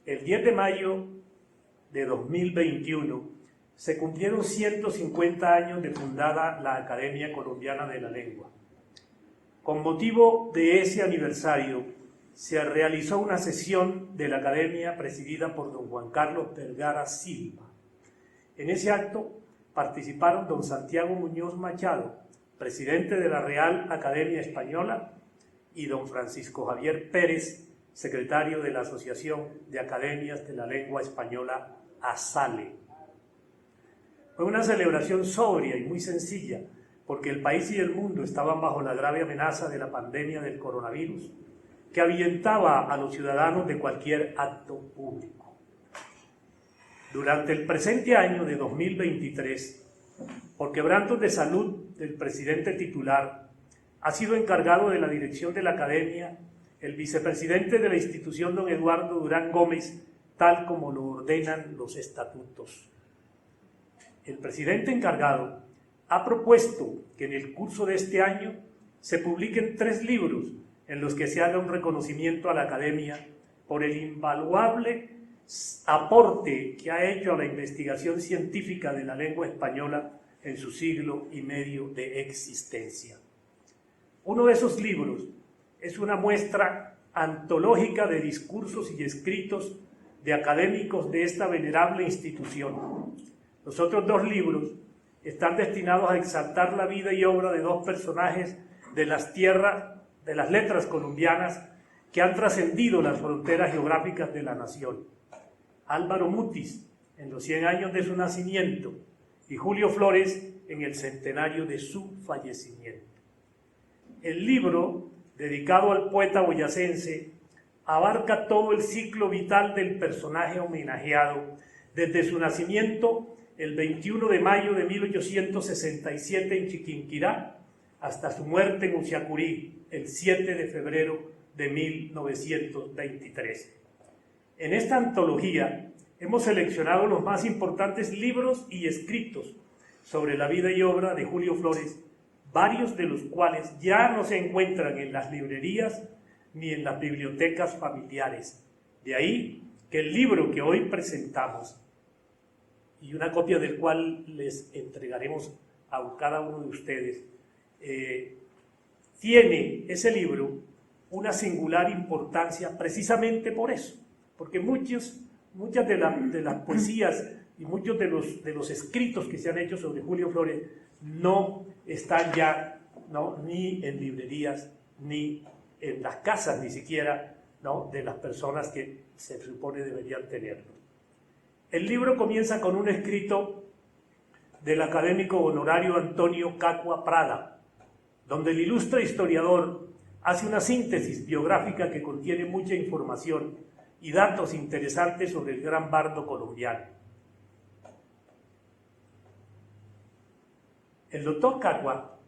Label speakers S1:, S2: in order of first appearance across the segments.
S1: El 10 de mayo de 2021 se cumplieron 150 años de fundada la Academia Colombiana de la Lengua. Con motivo de ese aniversario, se realizó una sesión de la Academia presidida por don Juan Carlos Vergara Silva. En ese acto participaron don Santiago Muñoz Machado, presidente de la Real Academia Española, y don Francisco Javier Pérez, secretario de la Asociación de Academias de la Lengua Española, ASALE. Fue una celebración sobria y muy sencilla, porque el país y el mundo estaban bajo la grave amenaza de la pandemia del coronavirus, que ahuyentaba a los ciudadanos de cualquier acto público. Durante el presente año de 2023, por quebrantos de salud del presidente titular, ha sido encargado de la dirección de la Academia el vicepresidente de la institución, don Eduardo Durán Gómez, tal como lo ordenan los estatutos. El presidente encargado ha propuesto que en el curso de este año se publiquen 3 libros en los que se haga un reconocimiento a la Academia por el invaluable aporte que ha hecho a la investigación científica de la lengua española en su siglo y medio de existencia. Uno de esos libros es una muestra antológica de discursos y escritos de académicos de esta venerable institución. Los otros 2 libros están destinados a exaltar la vida y obra de 2 personajes de las letras colombianas que han trascendido las fronteras geográficas de la nación. Álvaro Mutis, en los 100 años de su nacimiento, y Julio Flores, en el centenario de su fallecimiento. El libro, dedicado al poeta boyacense, abarca todo el ciclo vital del personaje homenajeado, desde su nacimiento el 21 de mayo de 1867 en Chiquinquirá, hasta su muerte en Uciacurí, el 7 de febrero de 1923. En esta antología hemos seleccionado los más importantes libros y escritos sobre la vida y obra de Julio Flores, varios de los cuales ya no se encuentran en las librerías ni en las bibliotecas familiares. De ahí que el libro que hoy presentamos, y una copia del cual les entregaremos a cada uno de ustedes, tiene ese libro una singular importancia precisamente por eso, porque muchas de las poesías y muchos de los escritos que se han hecho sobre Julio Flores no están ya ni en librerías, ni en las casas, ni siquiera de las personas que se supone deberían tenerlo. El libro comienza con un escrito del académico honorario Antonio Cacua Prada, donde el ilustre historiador hace una síntesis biográfica que contiene mucha información y datos interesantes sobre el gran bardo colombiano. El doctor Cacua,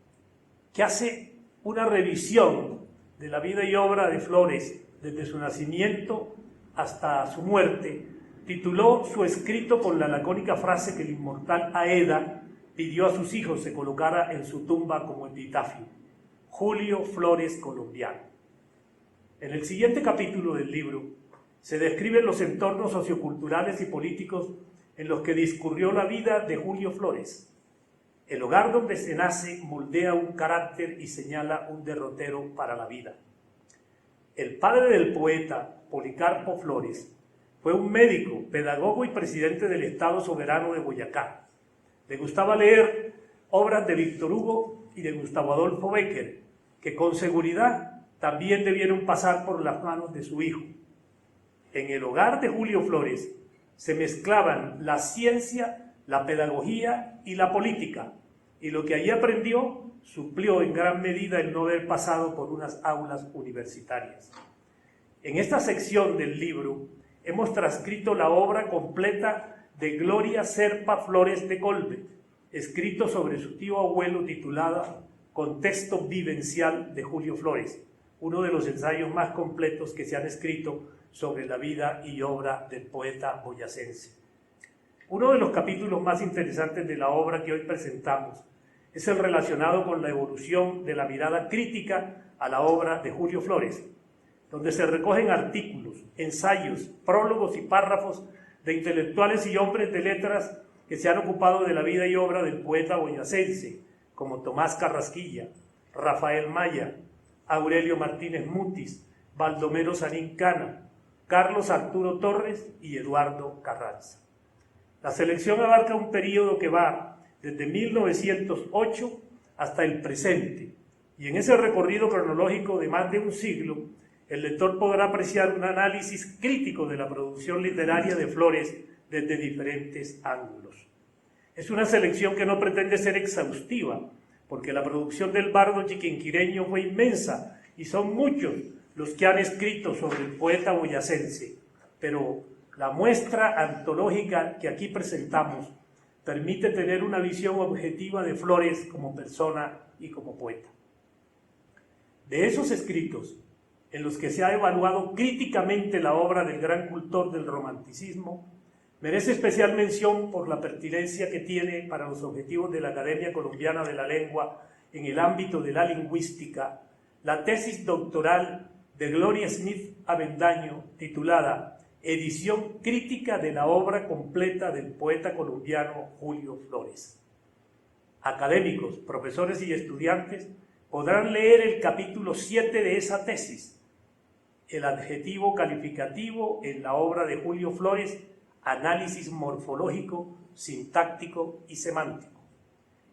S1: que hace una revisión de la vida y obra de Flores desde su nacimiento hasta su muerte, tituló su escrito con la lacónica frase que el inmortal Aeda pidió a sus hijos se colocara en su tumba como epitafio: Julio Flores colombiano. En el siguiente capítulo del libro se describen los entornos socioculturales y políticos en los que discurrió la vida de Julio Flores. El hogar donde se nace moldea un carácter y señala un derrotero para la vida. El padre del poeta, Policarpo Flores, fue un médico, pedagogo y presidente del Estado Soberano de Boyacá. Le gustaba leer obras de Víctor Hugo y de Gustavo Adolfo Bécquer, que con seguridad también debieron pasar por las manos de su hijo. En el hogar de Julio Flores se mezclaban la ciencia, la pedagogía y la política, y lo que allí aprendió suplió en gran medida el no haber pasado por unas aulas universitarias. En esta sección del libro hemos transcrito la obra completa de Gloria Serpa Flores de Colbet, escrito sobre su tío abuelo, titulada Contexto vivencial de Julio Flores, uno de los ensayos más completos que se han escrito sobre la vida y obra del poeta boyacense. Uno de los capítulos más interesantes de la obra que hoy presentamos es el relacionado con la evolución de la mirada crítica a la obra de Julio Flores, donde se recogen artículos, ensayos, prólogos y párrafos de intelectuales y hombres de letras que se han ocupado de la vida y obra del poeta boyacense, como Tomás Carrasquilla, Rafael Maya, Aurelio Martínez Mutis, Baldomero Sanín Cana, Carlos Arturo Torres y Eduardo Carranza. La selección abarca un periodo que va desde 1908 hasta el presente, y en ese recorrido cronológico de más de un siglo, el lector podrá apreciar un análisis crítico de la producción literaria de Flores desde diferentes ángulos. Es una selección que no pretende ser exhaustiva, porque la producción del bardo chiquinquireño fue inmensa y son muchos los que han escrito sobre el poeta boyacense, pero la muestra antológica que aquí presentamos permite tener una visión objetiva de Flores como persona y como poeta. De esos escritos, en los que se ha evaluado críticamente la obra del gran cultor del romanticismo, merece especial mención por la pertinencia que tiene para los objetivos de la Academia Colombiana de la Lengua en el ámbito de la lingüística, la tesis doctoral de Gloria Smith Avendaño, titulada Edición crítica de la obra completa del poeta colombiano Julio Flores. Académicos, profesores y estudiantes podrán leer el capítulo 7 de esa tesis, el adjetivo calificativo en la obra de Julio Flores, análisis morfológico, sintáctico y semántico.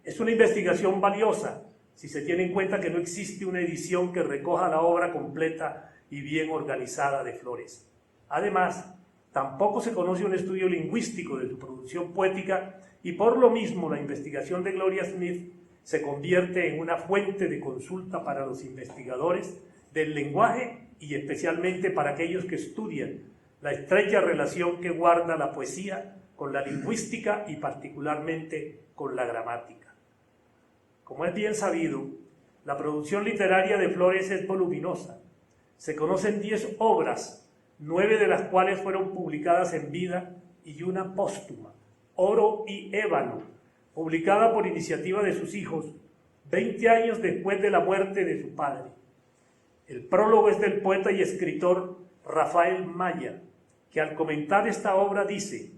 S1: Es una investigación valiosa si se tiene en cuenta que no existe una edición que recoja la obra completa y bien organizada de Flores. Además, tampoco se conoce un estudio lingüístico de su producción poética y por lo mismo la investigación de Gloria Smith se convierte en una fuente de consulta para los investigadores del lenguaje y especialmente para aquellos que estudian la estrecha relación que guarda la poesía con la lingüística y particularmente con la gramática. Como es bien sabido, la producción literaria de Flores es voluminosa. Se conocen 10 obras, 9 de las cuales fueron publicadas en vida y una póstuma, Oro y Ébano, publicada por iniciativa de sus hijos 20 años después de la muerte de su padre. El prólogo es del poeta y escritor Rafael Maya, que al comentar esta obra dice: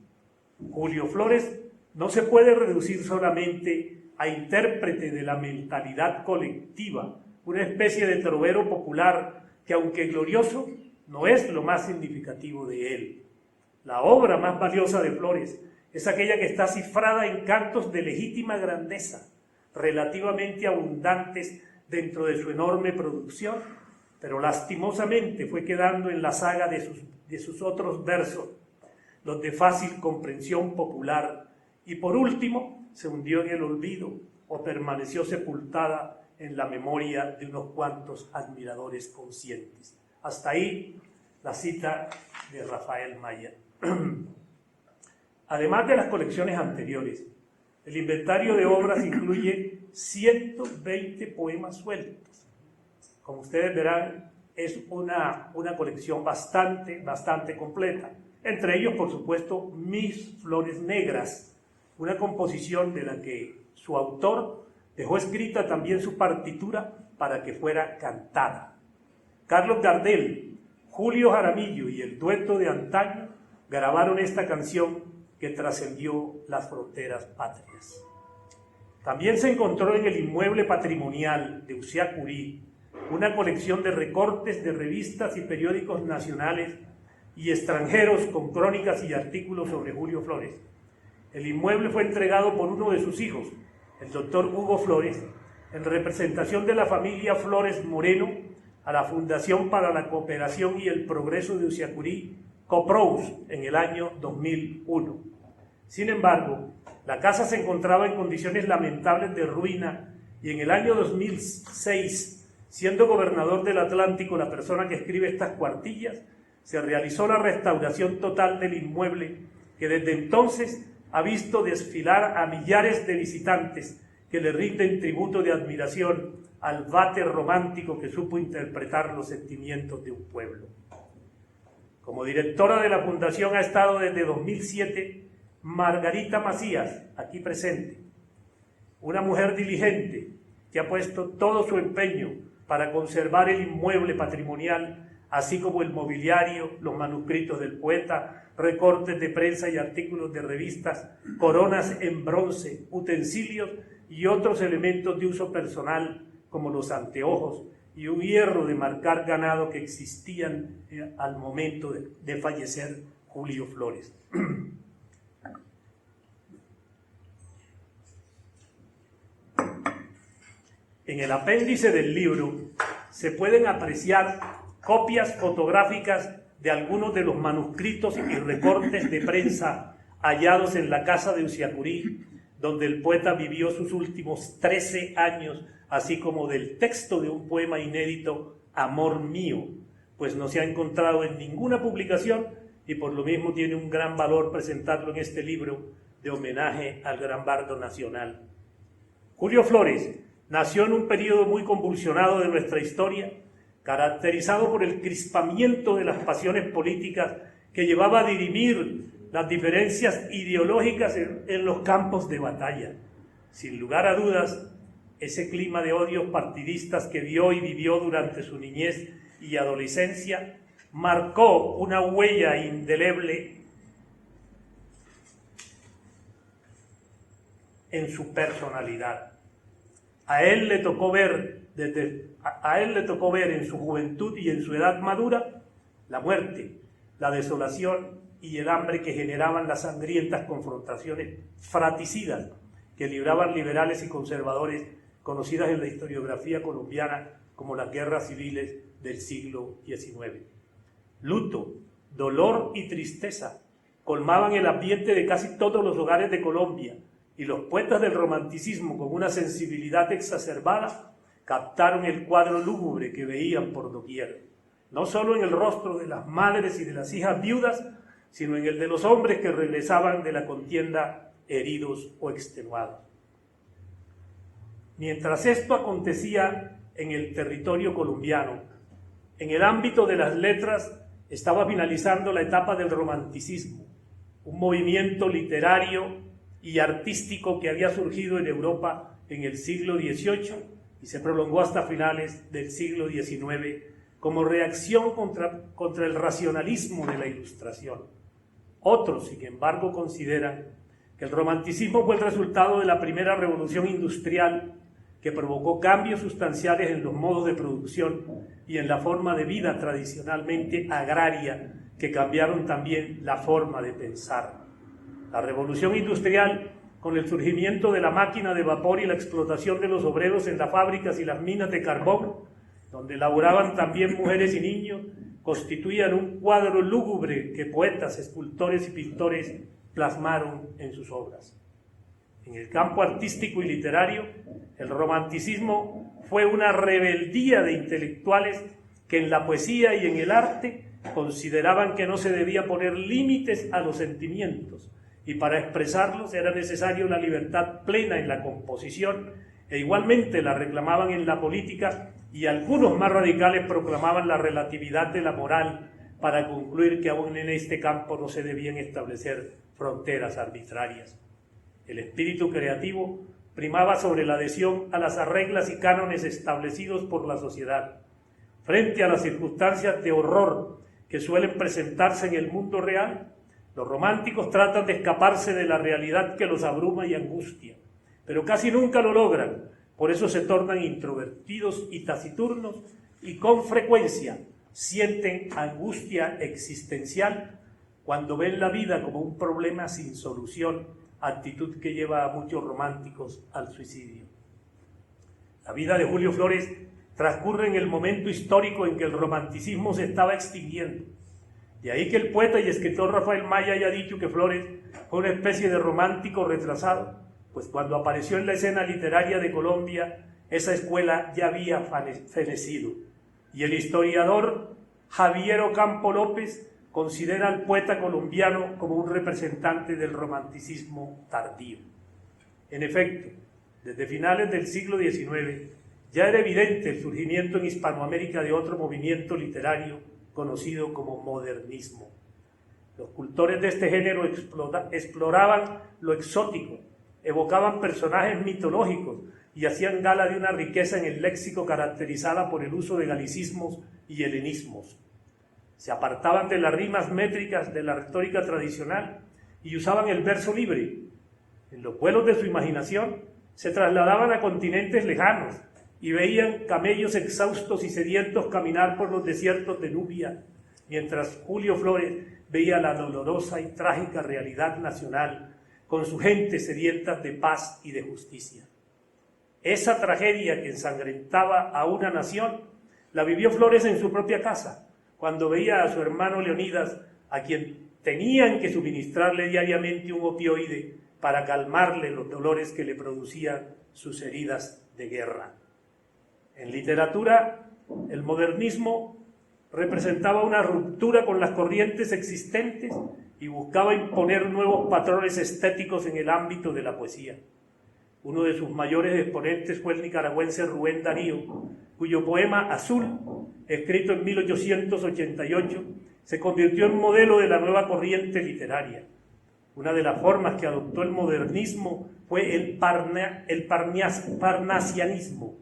S1: Julio Flores no se puede reducir solamente a intérprete de la mentalidad colectiva, una especie de trovero popular que, aunque glorioso, no es lo más significativo de él. La obra más valiosa de Flores es aquella que está cifrada en cantos de legítima grandeza, relativamente abundantes dentro de su enorme producción, pero lastimosamente fue quedando en la saga de sus otros versos, los de fácil comprensión popular, y por último se hundió en el olvido o permaneció sepultada en la memoria de unos cuantos admiradores conscientes. Hasta ahí la cita de Rafael Maya. Además de las colecciones anteriores, el inventario de obras incluye 120 poemas sueltos. Como ustedes verán, es una colección bastante completa. Entre ellos, por supuesto, Mis Flores Negras, una composición de la que su autor dejó escrita también su partitura para que fuera cantada. Carlos Gardel, Julio Jaramillo y el dueto de antaño grabaron esta canción que trascendió las fronteras patrias. También se encontró en el inmueble patrimonial de Usiacurí una colección de recortes de revistas y periódicos nacionales y extranjeros con crónicas y artículos sobre Julio Flores. El inmueble fue entregado por uno de sus hijos, el doctor Hugo Flores, en representación de la familia Flores Moreno, a la Fundación para la Cooperación y el Progreso de Usiacurí, COPROUS, en el año 2001. Sin embargo, la casa se encontraba en condiciones lamentables de ruina y en el año 2006, siendo gobernador del Atlántico la persona que escribe estas cuartillas, se realizó la restauración total del inmueble que desde entonces ha visto desfilar a millares de visitantes que le rinden tributo de admiración al váter romántico que supo interpretar los sentimientos de un pueblo. Como directora de la Fundación ha estado desde 2007 Margarita Macías, aquí presente, una mujer diligente que ha puesto todo su empeño para conservar el inmueble patrimonial así como el mobiliario, los manuscritos del poeta, recortes de prensa y artículos de revistas, coronas en bronce, utensilios y otros elementos de uso personal, como los anteojos y un hierro de marcar ganado que existían al momento de fallecer Julio Flores. En el apéndice del libro se pueden apreciar copias fotográficas de algunos de los manuscritos y recortes de prensa hallados en la casa de Usiacurí, donde el poeta vivió sus últimos 13 años, así como del texto de un poema inédito, Amor Mío, pues no se ha encontrado en ninguna publicación y por lo mismo tiene un gran valor presentarlo en este libro de homenaje al gran bardo nacional. Julio Flores nació en un periodo muy convulsionado de nuestra historia, caracterizado por el crispamiento de las pasiones políticas que llevaba a dirimir las diferencias ideológicas en los campos de batalla. Sin lugar a dudas, ese clima de odios partidistas que vio y vivió durante su niñez y adolescencia marcó una huella indeleble en su personalidad. A él le tocó ver en su juventud y en su edad madura la muerte, la desolación y el hambre que generaban las sangrientas confrontaciones fratricidas que libraban liberales y conservadores, conocidas en la historiografía colombiana como las guerras civiles del siglo XIX. Luto, dolor y tristeza colmaban el ambiente de casi todos los hogares de Colombia, y los poetas del romanticismo, con una sensibilidad exacerbada, captaron el cuadro lúgubre que veían por doquier, no solo en el rostro de las madres y de las hijas viudas, sino en el de los hombres que regresaban de la contienda heridos o extenuados. Mientras esto acontecía en el territorio colombiano, en el ámbito de las letras estaba finalizando la etapa del romanticismo, un movimiento literario y artístico que había surgido en Europa en el siglo XVIII y se prolongó hasta finales del siglo XIX como reacción contra el racionalismo de la Ilustración. Otros, sin embargo, consideran que el romanticismo fue el resultado de la primera revolución industrial que provocó cambios sustanciales en los modos de producción y en la forma de vida tradicionalmente agraria, que cambiaron también la forma de pensar. La revolución industrial, con el surgimiento de la máquina de vapor y la explotación de los obreros en las fábricas y las minas de carbón, donde laboraban también mujeres y niños, constituían un cuadro lúgubre que poetas, escultores y pintores plasmaron en sus obras. En el campo artístico y literario, el romanticismo fue una rebeldía de intelectuales que en la poesía y en el arte consideraban que no se debía poner límites a los sentimientos, y para expresarlos era necesaria una libertad plena en la composición, e igualmente la reclamaban en la política, y algunos más radicales proclamaban la relatividad de la moral para concluir que aún en este campo no se debían establecer fronteras arbitrarias. El espíritu creativo primaba sobre la adhesión a las reglas y cánones establecidos por la sociedad. Frente a las circunstancias de horror que suelen presentarse en el mundo real, los románticos tratan de escaparse de la realidad que los abruma y angustia, pero casi nunca lo logran. Por eso se tornan introvertidos y taciturnos y con frecuencia sienten angustia existencial cuando ven la vida como un problema sin solución, actitud que lleva a muchos románticos al suicidio. La vida de Julio Flores transcurre en el momento histórico en que el romanticismo se estaba extinguiendo. De ahí que el poeta y escritor Rafael Maya haya dicho que Flores fue una especie de romántico retrasado, pues cuando apareció en la escena literaria de Colombia, esa escuela ya había fenecido. Y el historiador Javier Ocampo López considera al poeta colombiano como un representante del romanticismo tardío. En efecto, desde finales del siglo XIX ya era evidente el surgimiento en Hispanoamérica de otro movimiento literario conocido como modernismo. Los cultores de este género exploraban lo exótico, evocaban personajes mitológicos y hacían gala de una riqueza en el léxico caracterizada por el uso de galicismos y helenismos. Se apartaban de las rimas métricas de la retórica tradicional y usaban el verso libre. En los vuelos de su imaginación se trasladaban a continentes lejanos y veían camellos exhaustos y sedientos caminar por los desiertos de Nubia, mientras Julio Flores veía la dolorosa y trágica realidad nacional con su gente sedienta de paz y de justicia. Esa tragedia que ensangrentaba a una nación la vivió Flores en su propia casa, cuando veía a su hermano Leonidas, a quien tenían que suministrarle diariamente un opioide para calmarle los dolores que le producían sus heridas de guerra. En literatura, el modernismo representaba una ruptura con las corrientes existentes y buscaba imponer nuevos patrones estéticos en el ámbito de la poesía. Uno de sus mayores exponentes fue el nicaragüense Rubén Darío, cuyo poema Azul, escrito en 1888, se convirtió en modelo de la nueva corriente literaria. Una de las formas que adoptó el modernismo fue el parnasianismo,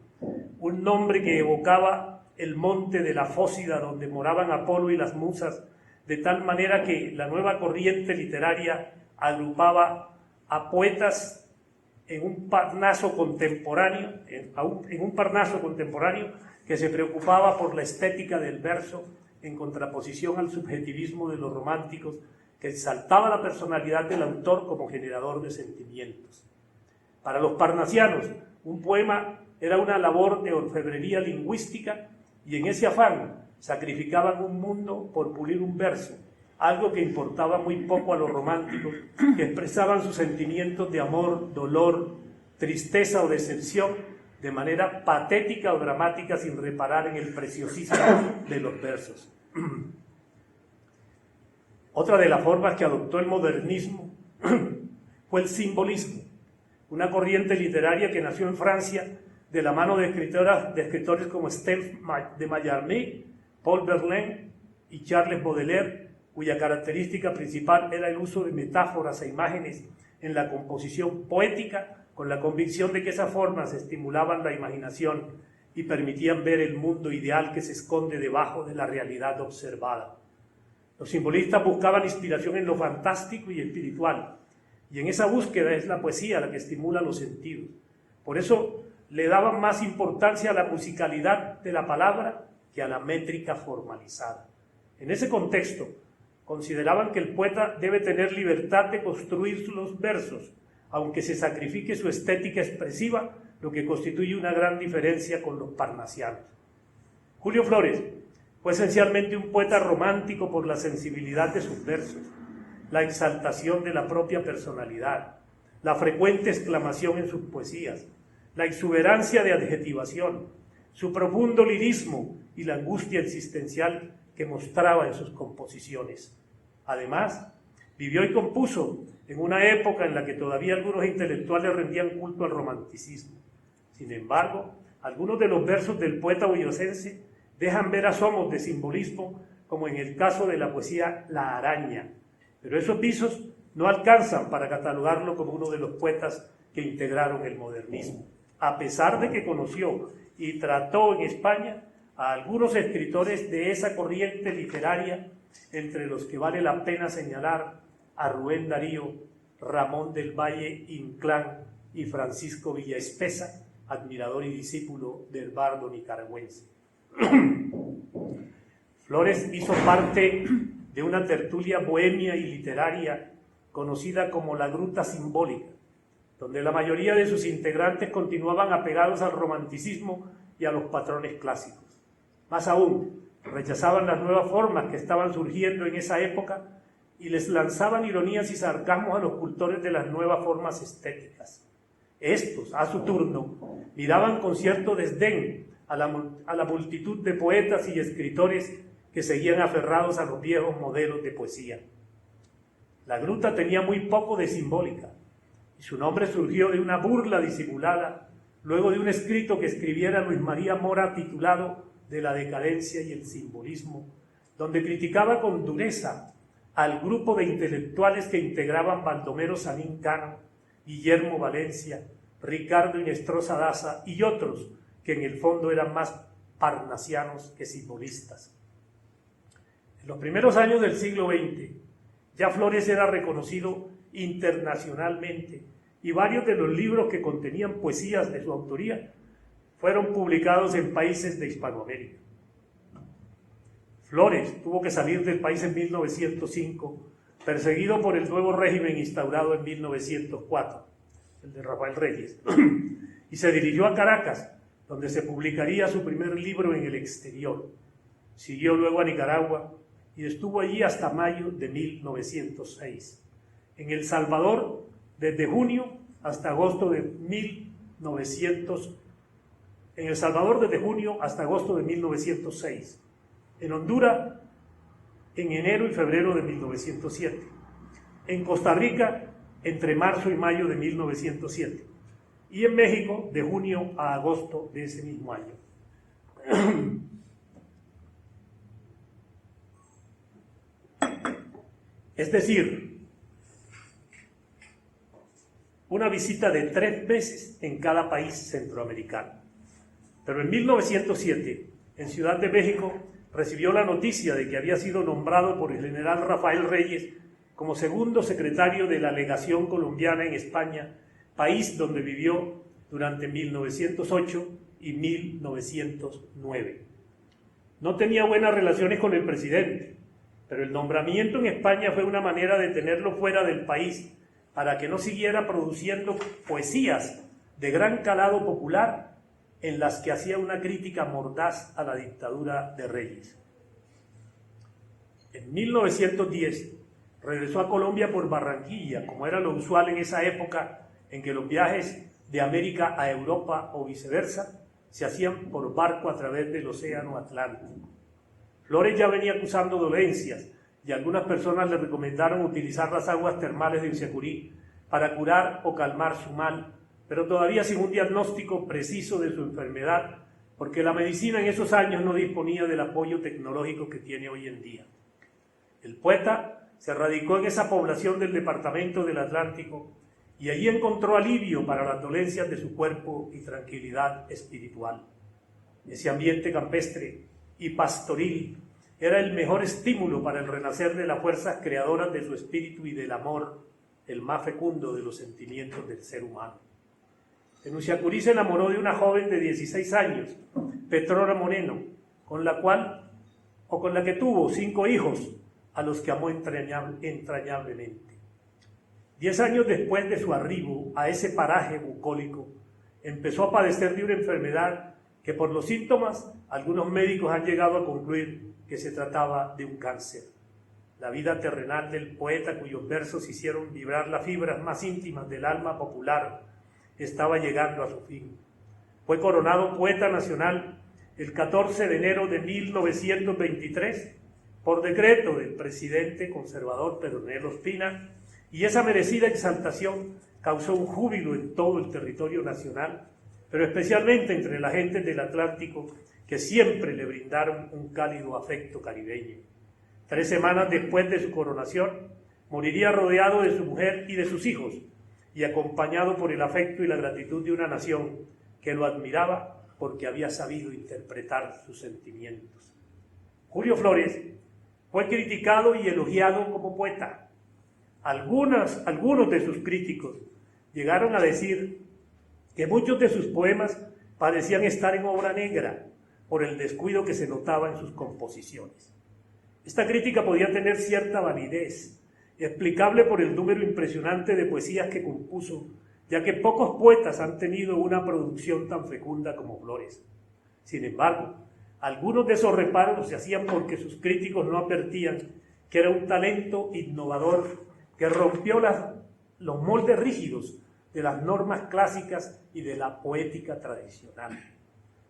S1: un nombre que evocaba el monte de la Fósida donde moraban Apolo y las musas, de tal manera que la nueva corriente literaria agrupaba a poetas en un Parnaso contemporáneo, que se preocupaba por la estética del verso en contraposición al subjetivismo de los románticos, que exaltaba la personalidad del autor como generador de sentimientos. Para los parnasianos, un poema era una labor de orfebrería lingüística y en ese afán sacrificaban un mundo por pulir un verso, algo que importaba muy poco a los románticos, que expresaban sus sentimientos de amor, dolor, tristeza o decepción de manera patética o dramática sin reparar en el preciosismo de los versos. Otra de las formas que adoptó el modernismo fue el simbolismo, una corriente literaria que nació en Francia de la mano de escritores como Stephen de Mallarmé, Paul Verlaine y Charles Baudelaire, cuya característica principal era el uso de metáforas e imágenes en la composición poética, con la convicción de que esas formas estimulaban la imaginación y permitían ver el mundo ideal que se esconde debajo de la realidad observada. Los simbolistas buscaban inspiración en lo fantástico y espiritual, y en esa búsqueda es la poesía la que estimula los sentidos. Por eso le daban más importancia a la musicalidad de la palabra que a la métrica formalizada. En ese contexto, consideraban que el poeta debe tener libertad de construir los versos, aunque se sacrifique su estética expresiva, lo que constituye una gran diferencia con los parnasianos. Julio Flores fue esencialmente un poeta romántico por la sensibilidad de sus versos, la exaltación de la propia personalidad, la frecuente exclamación en sus poesías, la exuberancia de adjetivación, su profundo lirismo y la angustia existencial que mostraba en sus composiciones. Además, vivió y compuso en una época en la que todavía algunos intelectuales rendían culto al romanticismo. Sin embargo, algunos de los versos del poeta boyacense dejan ver asomos de simbolismo, como en el caso de la poesía La Araña, pero esos visos no alcanzan para catalogarlo como uno de los poetas que integraron el modernismo, a pesar de que conoció y trató en España a algunos escritores de esa corriente literaria, entre los que vale la pena señalar a Rubén Darío, Ramón del Valle Inclán y Francisco Villaespesa, admirador y discípulo del bardo nicaragüense. Flores hizo parte de una tertulia bohemia y literaria conocida como la Gruta Simbólica, donde la mayoría de sus integrantes continuaban apegados al romanticismo y a los patrones clásicos. Más aún, rechazaban las nuevas formas que estaban surgiendo en esa época y les lanzaban ironías y sarcasmos a los cultores de las nuevas formas estéticas. Estos, a su turno, miraban con cierto desdén a la multitud de poetas y escritores que seguían aferrados a los viejos modelos de poesía. La gruta tenía muy poco de simbólica, y su nombre surgió de una burla disimulada, luego de un escrito que escribiera Luis María Mora titulado De la decadencia y el simbolismo, donde criticaba con dureza al grupo de intelectuales que integraban Baldomero Sanín Cano, Guillermo Valencia, Ricardo Inestrosa Daza y otros que en el fondo eran más parnasianos que simbolistas. En los primeros años del siglo XX, ya Flores era reconocido internacionalmente y varios de los libros que contenían poesías de su autoría fueron publicados en países de Hispanoamérica. Flores tuvo que salir del país en 1905, perseguido por el nuevo régimen instaurado en 1904, el de Rafael Reyes, y se dirigió a Caracas, donde se publicaría su primer libro en el exterior. Siguió luego a Nicaragua y estuvo allí hasta mayo de 1906. En El Salvador, desde junio hasta agosto de 1906. En Honduras, en enero y febrero de 1907. En Costa Rica, entre marzo y mayo de 1907. Y en México, de junio a agosto de ese mismo año. Es decir, una visita de 3 meses en cada país centroamericano. Pero en 1907, en Ciudad de México, recibió la noticia de que había sido nombrado por el general Rafael Reyes como segundo secretario de la legación colombiana en España, país donde vivió durante 1908 y 1909. No tenía buenas relaciones con el presidente, pero el nombramiento en España fue una manera de tenerlo fuera del país para que no siguiera produciendo poesías de gran calado popular en las que hacía una crítica mordaz a la dictadura de Reyes. En 1910 regresó a Colombia por Barranquilla, como era lo usual en esa época en que los viajes de América a Europa o viceversa se hacían por barco a través del Océano Atlántico. Flores ya venía acusando dolencias y algunas personas le recomendaron utilizar las aguas termales de Usiacurí para curar o calmar su mal, pero todavía sin un diagnóstico preciso de su enfermedad, porque la medicina en esos años no disponía del apoyo tecnológico que tiene hoy en día. El poeta se radicó en esa población del departamento del Atlántico y allí encontró alivio para las dolencias de su cuerpo y tranquilidad espiritual. Ese ambiente campestre y pastoril era el mejor estímulo para el renacer de las fuerzas creadoras de su espíritu y del amor, el más fecundo de los sentimientos del ser humano. En Usiacurí se enamoró de una joven de 16 años, Petrona Moreno, con la que tuvo 5 hijos, a los que amó entrañablemente. 10 años después de su arribo a ese paraje bucólico, empezó a padecer de una enfermedad que por los síntomas algunos médicos han llegado a concluir que se trataba de un cáncer. La vida terrenal del poeta, cuyos versos hicieron vibrar las fibras más íntimas del alma popular, estaba llegando a su fin. Fue coronado poeta nacional el 14 de enero de 1923 por decreto del presidente conservador Pedronel Ospina, y esa merecida exaltación causó un júbilo en todo el territorio nacional, pero especialmente entre la gente del Atlántico, que siempre le brindaron un cálido afecto caribeño. 3 semanas después de su coronación, moriría rodeado de su mujer y de sus hijos, y acompañado por el afecto y la gratitud de una nación que lo admiraba porque había sabido interpretar sus sentimientos. Julio Flores fue criticado y elogiado como poeta. Algunos de sus críticos llegaron a decir que muchos de sus poemas parecían estar en obra negra por el descuido que se notaba en sus composiciones. Esta crítica podía tener cierta validez, explicable por el número impresionante de poesías que compuso, ya que pocos poetas han tenido una producción tan fecunda como Flores. Sin embargo, algunos de esos reparos se hacían porque sus críticos no advertían que era un talento innovador que rompió los moldes rígidos de las normas clásicas y de la poética tradicional.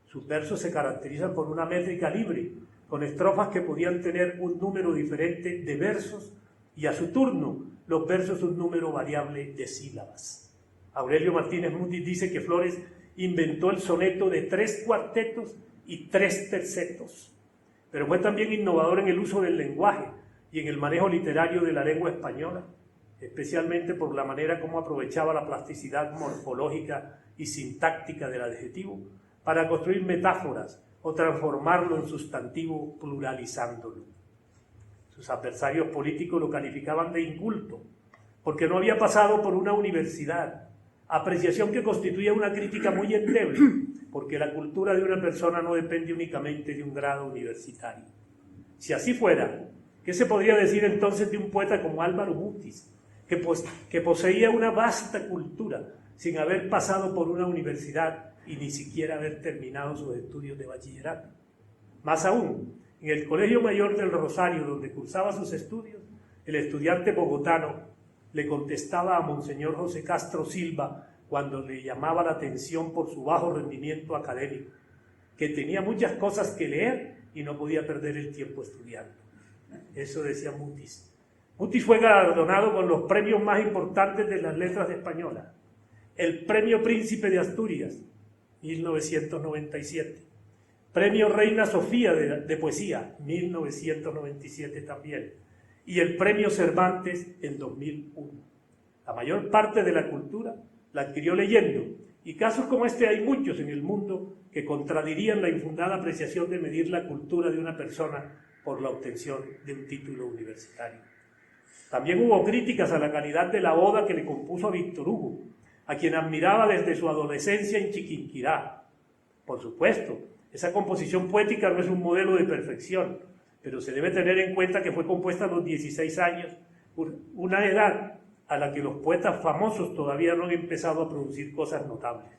S1: Sus versos se caracterizan por una métrica libre, con estrofas que podían tener un número diferente de versos y a su turno los versos un número variable de sílabas. Aurelio Martínez Mutis dice que Flores inventó el soneto de 3 cuartetos y 3 tercetos, pero fue también innovador en el uso del lenguaje y en el manejo literario de la lengua española, especialmente por la manera como aprovechaba la plasticidad morfológica y sintáctica del adjetivo para construir metáforas o transformarlo en sustantivo pluralizándolo. Sus adversarios políticos lo calificaban de inculto, porque no había pasado por una universidad, apreciación que constituía una crítica muy endeble, porque la cultura de una persona no depende únicamente de un grado universitario. Si así fuera, ¿qué se podría decir entonces de un poeta como Álvaro Mutis, que poseía una vasta cultura sin haber pasado por una universidad y ni siquiera haber terminado sus estudios de bachillerato? Más aún, en el Colegio Mayor del Rosario, donde cursaba sus estudios, el estudiante bogotano le contestaba a Monseñor José Castro Silva cuando le llamaba la atención por su bajo rendimiento académico, que tenía muchas cosas que leer y no podía perder el tiempo estudiando. Eso decía Mutis. Mutis fue galardonado con los premios más importantes de las letras españolas. El Premio Príncipe de Asturias, 1997. Premio Reina Sofía de Poesía, 1997 también. Y el Premio Cervantes en 2001. La mayor parte de la cultura la adquirió leyendo, y casos como este hay muchos en el mundo que contradirían la infundada apreciación de medir la cultura de una persona por la obtención de un título universitario. También hubo críticas a la calidad de la oda que le compuso a Víctor Hugo, a quien admiraba desde su adolescencia en Chiquinquirá. Por supuesto, esa composición poética no es un modelo de perfección, pero se debe tener en cuenta que fue compuesta a los 16 años, una edad a la que los poetas famosos todavía no han empezado a producir cosas notables.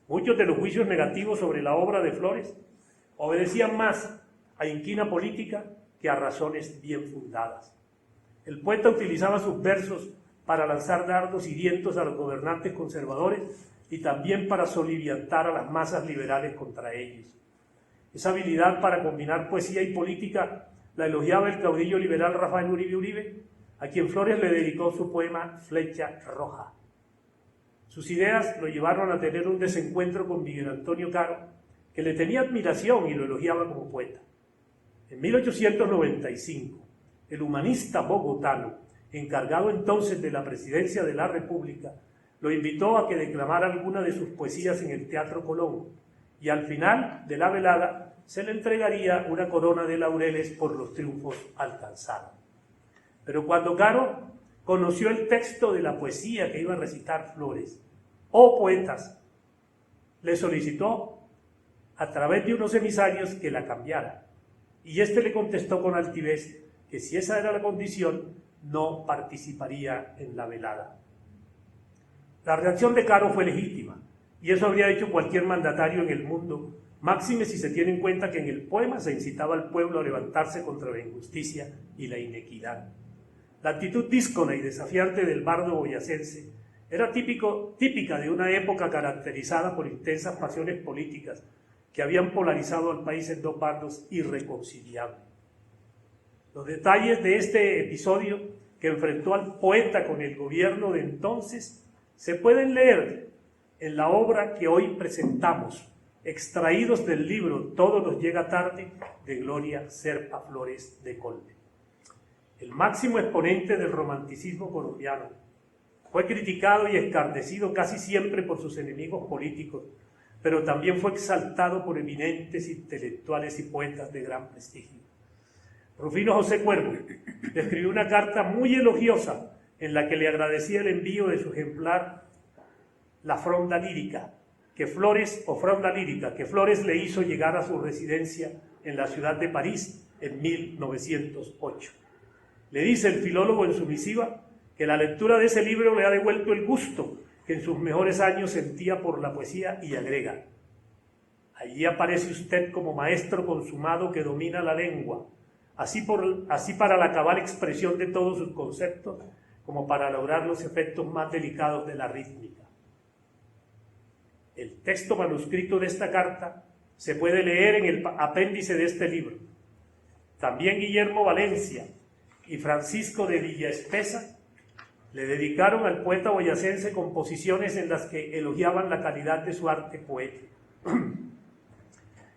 S1: Muchos de los juicios negativos sobre la obra de Flores obedecían más a inquina política que a razones bien fundadas. El poeta utilizaba sus versos para lanzar dardos hirientos a los gobernantes conservadores y también para soliviantar a las masas liberales contra ellos. Esa habilidad para combinar poesía y política la elogiaba el caudillo liberal Rafael Uribe Uribe, a quien Flores le dedicó su poema Flecha Roja. Sus ideas lo llevaron a tener un desencuentro con Miguel Antonio Caro, que le tenía admiración y lo elogiaba como poeta. En 1895, el humanista bogotano, encargado entonces de la presidencia de la República, lo invitó a que declamara alguna de sus poesías en el Teatro Colón, y al final de la velada se le entregaría una corona de laureles por los triunfos alcanzados. Pero cuando Caro conoció el texto de la poesía que iba a recitar Flores, «Oh poetas», le solicitó a través de unos emisarios que la cambiara, y éste le contestó con altivez que si esa era la condición, no participaría en la velada. La reacción de Caro fue legítima, y eso habría hecho cualquier mandatario en el mundo, máxime si se tiene en cuenta que en el poema se incitaba al pueblo a levantarse contra la injusticia y la inequidad. La actitud díscona y desafiante del bardo boyacense era típica de una época caracterizada por intensas pasiones políticas que habían polarizado al país en dos bandos irreconciliables. Los detalles de este episodio que enfrentó al poeta con el gobierno de entonces se pueden leer en la obra que hoy presentamos, extraídos del libro Todo nos llega tarde, de Gloria Serpa Flores de Colme. El máximo exponente del romanticismo colombiano, fue criticado y escarnecido casi siempre por sus enemigos políticos, pero también fue exaltado por eminentes intelectuales y poetas de gran prestigio. Rufino José Cuervo le escribió una carta muy elogiosa en la que le agradecía el envío de su ejemplar La Fronda Lírica, que Flores le hizo llegar a su residencia en la ciudad de París en 1908. Le dice el filólogo en su misiva que la lectura de ese libro le ha devuelto el gusto que en sus mejores años sentía por la poesía, y agrega: allí aparece usted como maestro consumado que domina la lengua, así para la cabal expresión de todos sus conceptos, como para lograr los efectos más delicados de la rítmica. El texto manuscrito de esta carta se puede leer en el apéndice de este libro. También Guillermo Valencia y Francisco de Villaespesa le dedicaron al poeta boyacense composiciones en las que elogiaban la calidad de su arte poético.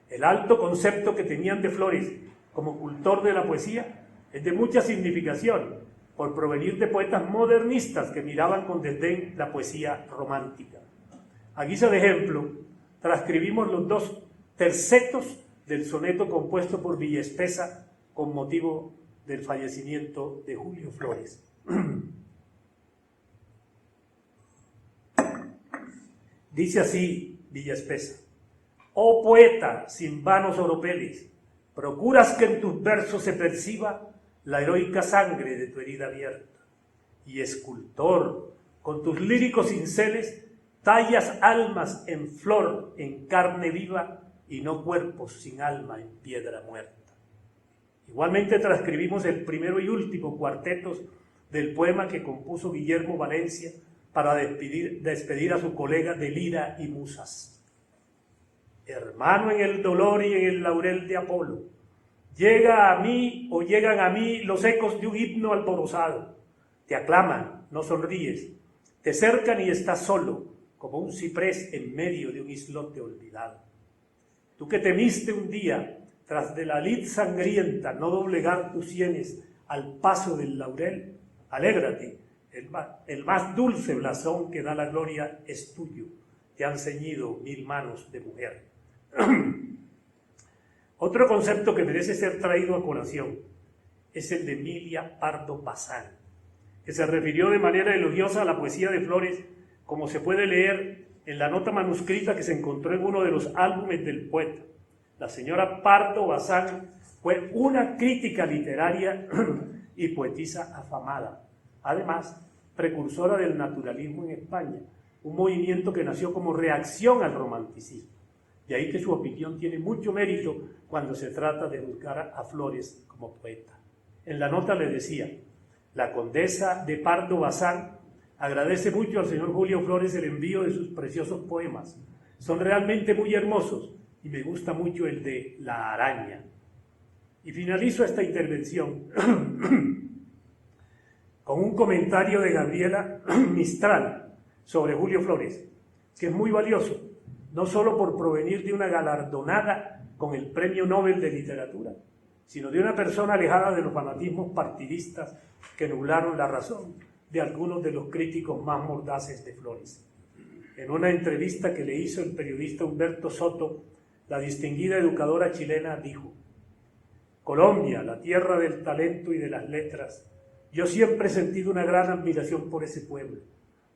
S1: El alto concepto que tenían de Flores como cultor de la poesía es de mucha significación, por provenir de poetas modernistas que miraban con desdén la poesía romántica. A guisa de ejemplo, transcribimos los dos tercetos del soneto compuesto por Villaespesa con motivo del fallecimiento de Julio Flores. Dice así Villa Espesa: oh poeta sin vanos oropeles, procuras que en tus versos se perciba la heroica sangre de tu herida abierta, y escultor, con tus líricos cinceles, tallas almas en flor, en carne viva, y no cuerpos sin alma en piedra muerta. Igualmente transcribimos el primero y último cuartetos del poema que compuso Guillermo Valencia para despedir a su colega de lira y musas. Hermano en el dolor y en el laurel de Apolo, llega a mí o llegan a mí los ecos de un himno alborozado. Te aclaman, no sonríes, te cercan y estás solo, como un ciprés en medio de un islote olvidado. Tú que temiste un día, tras de la lid sangrienta, no doblegar tus sienes al paso del laurel, alégrate, el más dulce blasón que da la gloria es tuyo, te han ceñido 1000 manos de mujer. Otro concepto que merece ser traído a colación es el de Emilia Pardo Bazán, que se refirió de manera elogiosa a la poesía de Flores, como se puede leer en la nota manuscrita que se encontró en uno de los álbumes del poeta. La señora Pardo Bazán fue una crítica literaria y poetisa afamada, además precursora del naturalismo en España, un movimiento que nació como reacción al romanticismo. De ahí que su opinión tiene mucho mérito cuando se trata de juzgar a Flores como poeta. En la nota le decía: la condesa de Pardo Bazán agradece mucho al señor Julio Flores el envío de sus preciosos poemas. Son realmente muy hermosos y me gusta mucho el de La araña. Y finalizo esta intervención con un comentario de Gabriela Mistral sobre Julio Flores, que es muy valioso, no solo por provenir de una galardonada con el Premio Nobel de Literatura, sino de una persona alejada de los fanatismos partidistas que nublaron la razón de algunos de los críticos más mordaces de Flores. En una entrevista que le hizo el periodista Humberto Soto, la distinguida educadora chilena dijo: Colombia, la tierra del talento y de las letras, yo siempre he sentido una gran admiración por ese pueblo,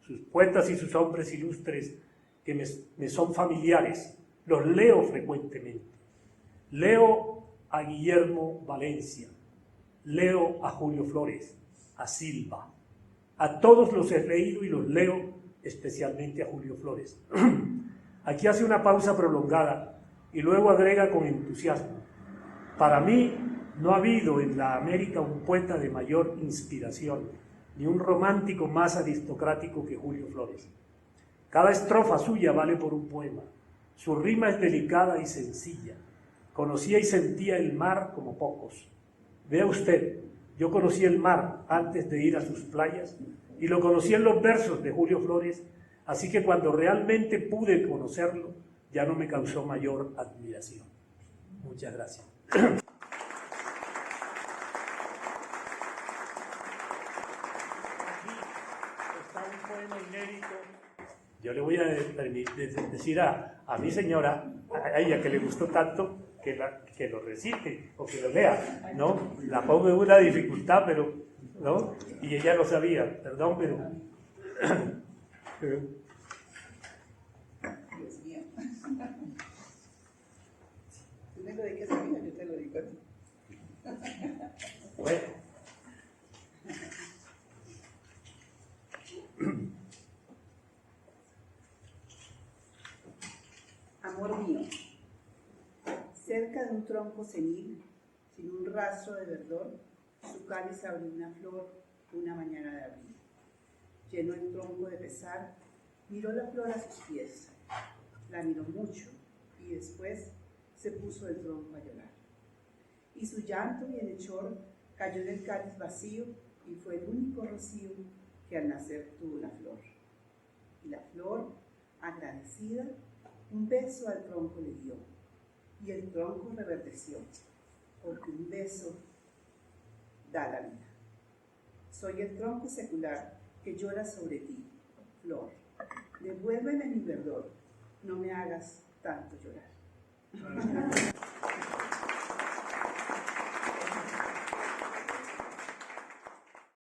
S1: sus poetas y sus hombres ilustres que me son familiares, los leo frecuentemente. Leo a Guillermo Valencia, leo a Julio Flores, a Silva, a todos los he leído y los leo, especialmente a Julio Flores. Aquí hace una pausa prolongada y luego agrega con entusiasmo: para mí no ha habido en la América un poeta de mayor inspiración, ni un romántico más aristocrático que Julio Flores. Cada estrofa suya vale por un poema. Su rima es delicada y sencilla. Conocía y sentía el mar como pocos. Vea usted, yo conocí el mar antes de ir a sus playas y lo conocí en los versos de Julio Flores, así que cuando realmente pude conocerlo, ya no me causó mayor admiración. Muchas gracias. Inédito. Yo le voy a decir a mi señora, a ella que le gustó tanto, que lo recite o que lo lea, ¿no? La pongo en una dificultad, pero, ¿no? Y ella lo sabía, perdón, pero...
S2: Dios mío. Tú me lo dedicas a mí, yo te lo digo a ti.
S1: Bueno.
S2: Amor mío, cerca de un tronco senil, sin un rastro de verdor, su cáliz abrió una flor una mañana de abril. Lleno el tronco de pesar, miró la flor a sus pies, la miró mucho y después se puso el tronco a llorar. Y su llanto bienhechor cayó en el cáliz vacío y fue el único rocío que al nacer tuvo la flor. Y la flor, agradecida, un beso al tronco le dio, y el tronco reverdeció, porque un beso da la vida. Soy el tronco secular que llora sobre ti, flor. Devuélveme mi verdor, no me hagas tanto llorar.